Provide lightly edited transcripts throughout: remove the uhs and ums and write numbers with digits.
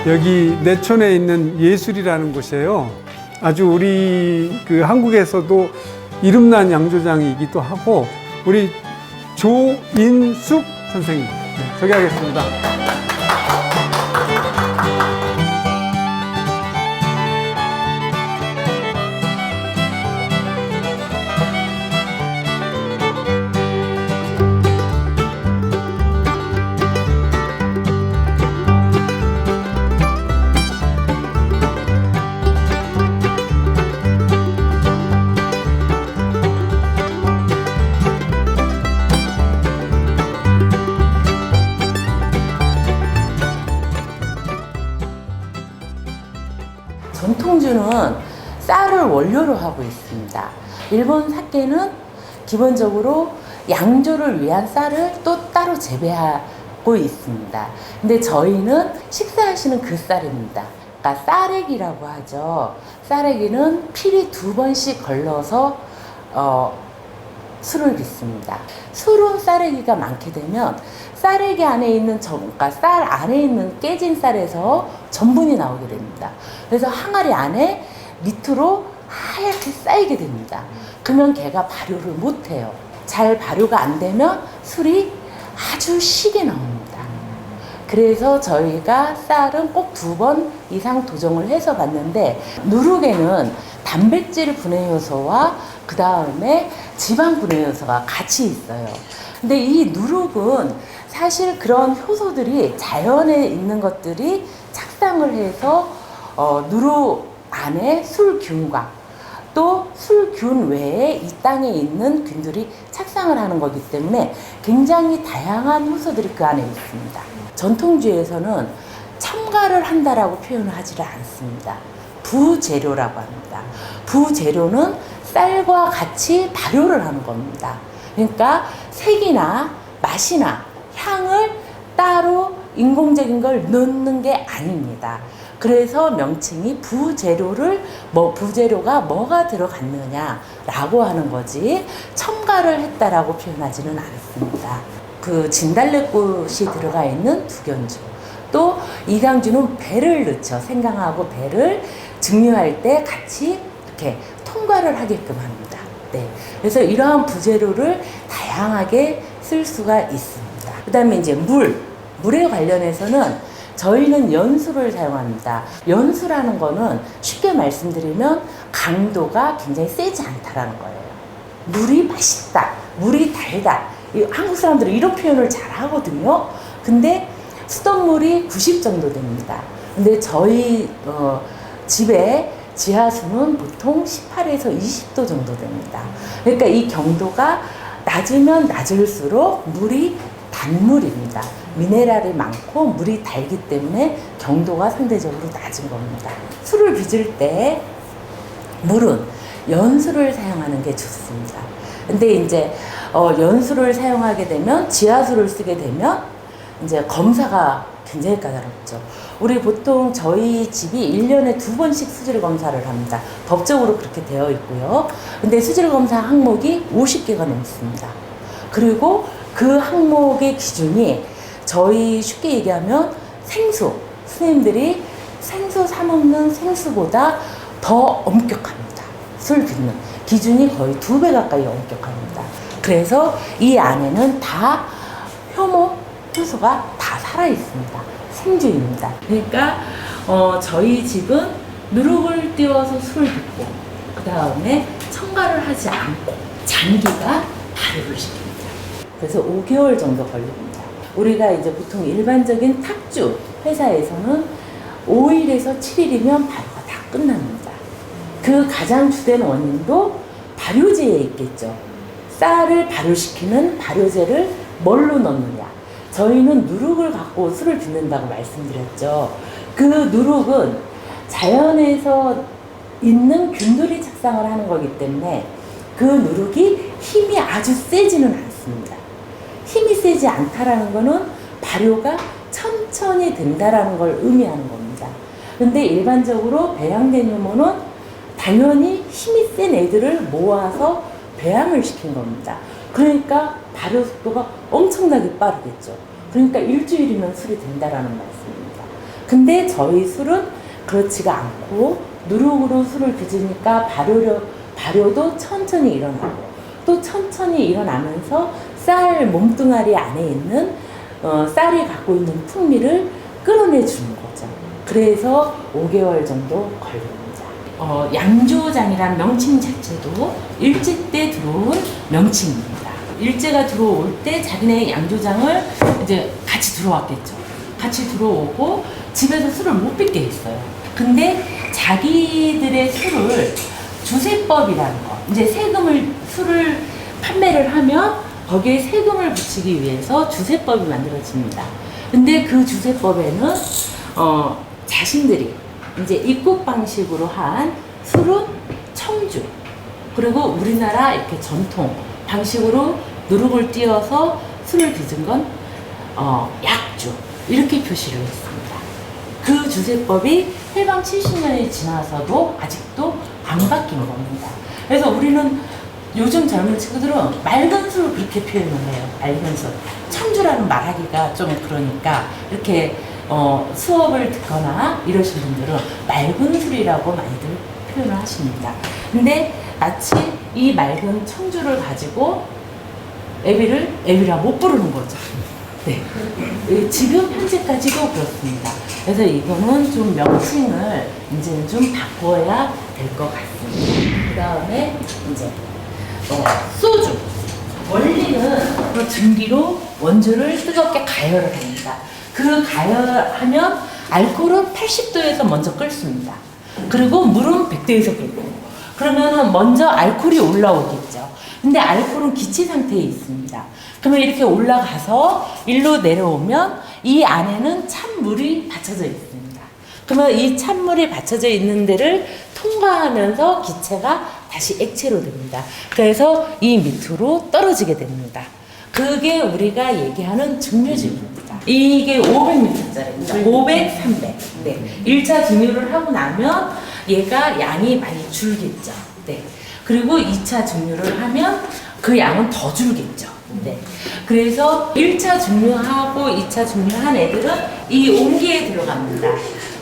여기 내촌에 있는 예술이라는 곳이에요. 아주 우리 그 한국에서도 이름난 양조장이기도 하고 우리 조인숙 선생님 소개하겠습니다. 전통주는 쌀을 원료로 하고 있습니다. 일본 사케는 기본적으로 양조를 위한 쌀을 또 따로 재배하고 있습니다. 근데 저희는 식사하시는 그 쌀입니다. 그러니까 쌀액이라고 하죠. 쌀액이는 필히 2번씩 걸러서 술을 빚습니다. 술은 쌀액이가 많게 되면 쌀액이 안에 있는 그러니까 쌀 안에 있는 깨진 쌀에서 전분이 나오게 됩니다. 그래서 항아리 안에 밑으로 하얗게 쌓이게 됩니다. 그러면 걔가 발효를 못해요. 잘 발효가 안 되면 술이 아주 시게 나옵니다. 그래서 저희가 쌀은 꼭 2번 이상 도정을 해서 봤는데, 누룩에는 단백질 분해 요소와 그 다음에 지방 분해 요소가 같이 있어요. 근데 이 누룩은 사실 그런 효소들이 자연에 있는 것들이 착상을 해서 누룩 안에 술균과 또 술균 외에 이 땅에 있는 균들이 착상을 하는 거기 때문에 굉장히 다양한 효소들이 그 안에 있습니다. 전통주에서는 첨가를 한다라고 표현을 하지를 않습니다. 부재료라고 합니다. 부재료는 쌀과 같이 발효를 하는 겁니다. 그러니까 색이나 맛이나 향을 따로 인공적인 걸 넣는 게 아닙니다. 그래서 명칭이 부재료가 뭐가 들어갔느냐라고 하는 거지 첨가를 했다라고 표현하지는 않습니다. 그 진달래꽃이 들어가 있는 두견주, 또 이강주는 배를 넣죠. 생강하고 배를 증류할 때 같이 이렇게 통과를 하게끔 합니다. 네. 그래서 이러한 부재료를 다양하게 쓸 수가 있습니다. 그 다음에 이제 물에 관련해서는 저희는 연수를 사용합니다. 연수라는 거는 쉽게 말씀드리면 강도가 굉장히 세지 않다라는 거예요. 물이 맛있다, 물이 달다. 한국 사람들은 이런 표현을 잘 하거든요. 근데 수돗물이 90 정도 됩니다. 근데 저희 집에 지하수는 보통 18에서 20도 정도 됩니다. 그러니까 이 경도가 낮으면 낮을수록 물이 단물입니다. 미네랄이 많고 물이 달기 때문에 경도가 상대적으로 낮은 겁니다. 술을 빚을 때 물은 연수를 사용하는 게 좋습니다. 근데 이제 연수를 사용하게 되면, 지하수를 쓰게 되면 이제 검사가 굉장히 까다롭죠. 우리 보통 저희 집이 1년에 2번씩 수질 검사를 합니다. 법적으로 그렇게 되어 있고요. 근데 수질 검사 항목이 50개가 넘습니다. 그리고 그 항목의 기준이 저희 쉽게 얘기하면 생수, 스님들이 생수 사 먹는 생수보다 더 엄격합니다. 술 빚는 기준이 거의 2배 가까이 엄격합니다. 그래서 이 안에는 다 효소가 다 살아있습니다. 생주입니다. 그러니까 저희 집은 누룩을 띄워서 술을 빚고 그 다음에 첨가를 하지 않고 장기가 발효를 시킵니다. 그래서 5개월 정도 걸립니다. 우리가 이제 보통 일반적인 탁주 회사에서는 5일에서 7일이면 발효가 다 끝납니다. 그 가장 주된 원인도 발효제에 있겠죠. 쌀을 발효시키는 발효제를 뭘로 넣느냐. 저희는 누룩을 갖고 술을 빚는다고 말씀드렸죠. 그 누룩은 자연에서 있는 균들이 착상을 하는 거기 때문에 그 누룩이 힘이 아주 세지는 않습니다. 힘이 세지 않다라는 거는 발효가 천천히 된다라는 걸 의미하는 겁니다. 근데 일반적으로 배양된 효모는 당연히 힘이 센 애들을 모아서 배양을 시킨 겁니다. 그러니까 발효 속도가 엄청나게 빠르겠죠. 그러니까 일주일이면 술이 된다라는 말씀입니다. 근데 저희 술은 그렇지가 않고 누룩으로 술을 빚으니까 발효도 천천히 일어나고 또 천천히 일어나면서 쌀 몸뚱아리 안에 있는 쌀이 갖고 있는 풍미를 끌어내 주는 거죠. 그래서 5개월 정도 걸립니다. 양조장이란 명칭 자체도 일제 때 들어온 명칭입니다. 일제가 들어올 때 자기네 양조장을 이제 같이 들어왔겠죠. 같이 들어오고 집에서 술을 못 빚게 했어요. 근데 자기들의 술을 주세법이라는 거, 이제 술을 판매를 하면 거기에 세금을 붙이기 위해서 주세법이 만들어집니다. 근데 그 주세법에는 자신들이 이제 입국 방식으로 한 술은 청주, 그리고 우리나라 이렇게 전통 방식으로 누룩을 띄어서 술을 빚은 건 약주, 이렇게 표시를 했습니다. 그 주세법이 해방 70년이 지나서도 아직도 안 바뀐 겁니다. 그래서 우리는 요즘 젊은 친구들은 맑은 술을 그렇게 표현을 해요. 맑은 술. 청주라는 말하기가 좀 그러니까 이렇게 수업을 듣거나 이러신 분들은 맑은 술이라고 많이들 표현을 하십니다. 근데 마치 이 맑은 청주를 가지고 애비라 못 부르는 거죠. 네. 지금 현재까지도 그렇습니다. 그래서 이거는 좀 명칭을 이제는 좀 바꿔야 될 것 같습니다. 그 다음에 이제 소주. 원리는 그 증기로 원주를 뜨겁게 가열을 합니다. 그 가열하면 알코올은 80도에서 먼저 끓습니다. 그리고 물은 100도에서 끓고. 그러면은 먼저 알코올이 올라오겠죠. 근데 알코올은 기체 상태에 있습니다. 그러면 이렇게 올라가서 일로 내려오면 이 안에는 찬물이 받쳐져 있습니다. 그러면 이 찬물이 받쳐져 있는 데를 통과하면서 기체가 다시 액체로 됩니다. 그래서 이 밑으로 떨어지게 됩니다. 그게 우리가 얘기하는 증류즙입니다. 이게 500ml짜리입니다. 500, 300. 네. 1차 증류를 하고 나면 얘가 양이 많이 줄겠죠. 네. 그리고 2차 증류를 하면 그 양은 더 줄겠죠. 네. 그래서 1차 증류하고 2차 증류한 애들은 이 온기에 들어갑니다.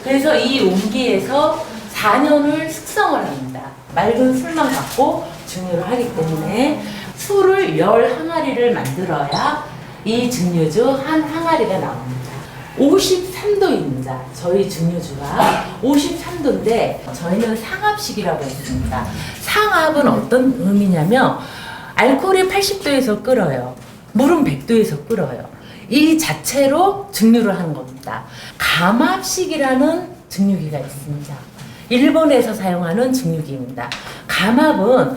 그래서 이 온기에서 4년을 숙성을 합니다. 맑은 술만 갖고 증류를 하기 때문에 술을 10항아리를 만들어야 이 증류주 한 항아리가 나옵니다. 53도입니다. 저희 증류주가 53도인데 저희는 상압식이라고 했습니다. 상압은 어떤 의미냐면 알코올이 80도에서 끓어요. 물은 100도에서 끓어요. 이 자체로 증류를 하는 겁니다. 감압식이라는 증류기가 있습니다. 일본에서 사용하는 증류기입니다. 감압은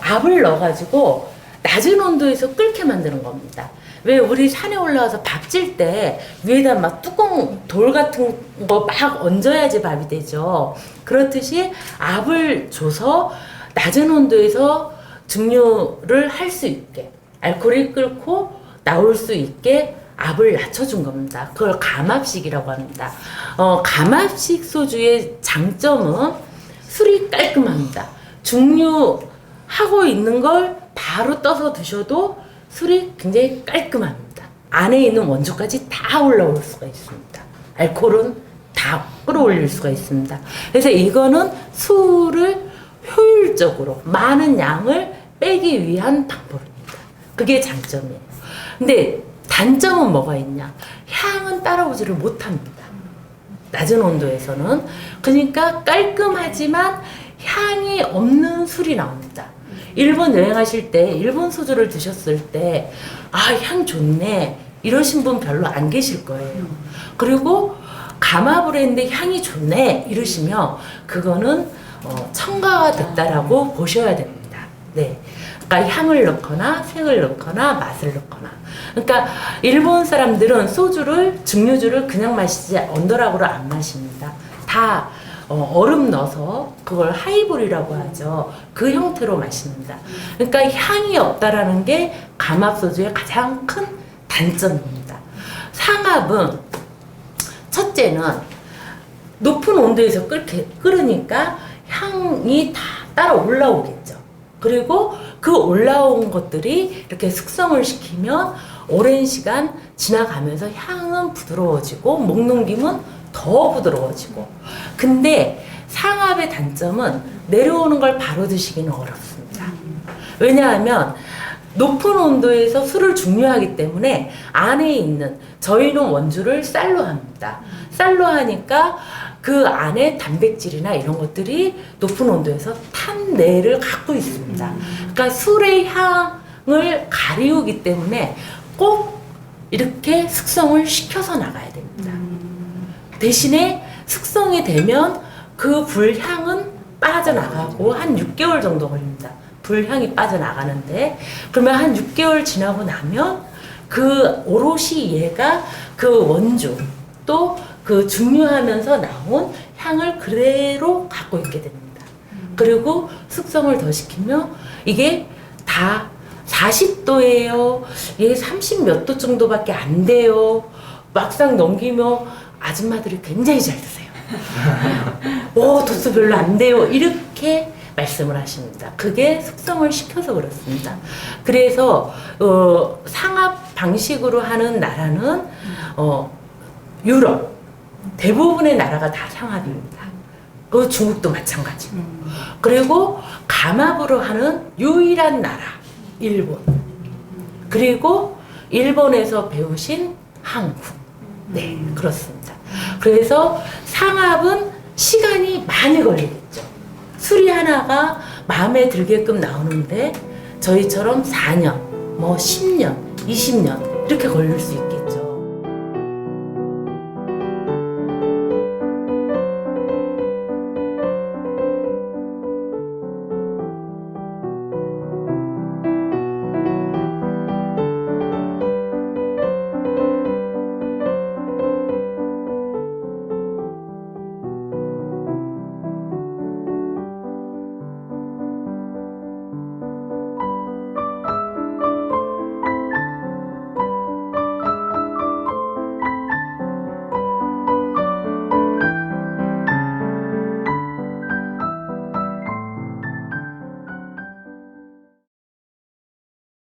압을 넣어가지고 낮은 온도에서 끓게 만드는 겁니다. 왜 우리 산에 올라가서 밥 찔 때 위에다 막 뚜껑 돌 같은 거 막 얹어야지 밥이 되죠. 그렇듯이 압을 줘서 낮은 온도에서 증류를 할 수 있게 알코올이 끓고 나올 수 있게 압을 낮춰준 겁니다. 그걸 감압식이라고 합니다. 감압식 소주의 장점은 술이 깔끔합니다. 증류하고 있는 걸 바로 떠서 드셔도 술이 굉장히 깔끔합니다. 안에 있는 원주까지 다 올라올 수가 있습니다. 알코올은 다 끌어올릴 수가 있습니다. 그래서 이거는 술을 효율적으로 많은 양을 빼기 위한 방법입니다. 그게 장점이에요. 근데 단점은 뭐가 있냐? 향은 따라오지를 못합니다. 낮은 온도에서는. 그러니까 깔끔하지만 향이 없는 술이 나옵니다. 일본 여행하실 때 일본 소주를 드셨을 때 향 좋네 이러신 분 별로 안 계실 거예요. 그리고 감압을 했는데 향이 좋네 이러시면 그거는 첨가가 됐다라고 보셔야 됩니다. 네. 그러니까 향을 넣거나 색을 넣거나 맛을 넣거나. 그러니까 일본 사람들은 소주를 증류주를 그냥 마시지 언더락으로 안 마십니다. 다 얼음 넣어서 그걸 하이볼이라고 하죠. 그 형태로 마십니다. 그러니까 향이 없다라는 게 감압소주의 가장 큰 단점입니다. 상압은 첫째는 높은 온도에서 끓으니까 향이 다 따라 올라오겠죠. 그리고 그 올라온 것들이 이렇게 숙성을 시키면 오랜 시간 지나가면서 향은 부드러워지고 목 넘김은 더 부드러워지고. 근데 상압의 단점은 내려오는 걸 바로 드시기는 어렵습니다. 왜냐하면 높은 온도에서 술을 중류하기 때문에 안에 있는, 저희는 원주를 쌀로 합니다. 쌀로 하니까 그 안에 단백질이나 이런 것들이 높은 온도에서 탄내를 갖고 있습니다. 그러니까 술의 향을 가리우기 때문에 꼭 이렇게 숙성을 시켜서 나가야 됩니다. 대신에 숙성이 되면 그 불향은 빠져나가고 한 6개월 정도 걸립니다. 불향이 빠져나가는데, 그러면 한 6개월 지나고 나면 그 오롯이 얘가 그 원주 또 그 중류하면서 나온 향을 그대로 갖고 있게 됩니다. 그리고 숙성을 더 시키면 이게 다 40도예요. 얘 30 몇 도 정도밖에 안 돼요. 막상 넘기면 아줌마들이 굉장히 잘 드세요. 도수 별로 안 돼요. 이렇게 말씀을 하십니다. 그게 숙성을 시켜서 그렇습니다. 그래서 상압 방식으로 하는 나라는 유럽 대부분의 나라가 다 상압입니다. 그 중국도 마찬가지고. 그리고 감압으로 하는 유일한 나라 일본. 그리고 일본에서 배우신 한국. 네, 그렇습니다. 그래서 상압은 시간이 많이 걸리겠죠. 술이 하나가 마음에 들게끔 나오는데 저희처럼 4년, 뭐 10년, 20년 이렇게 걸릴 수 있고,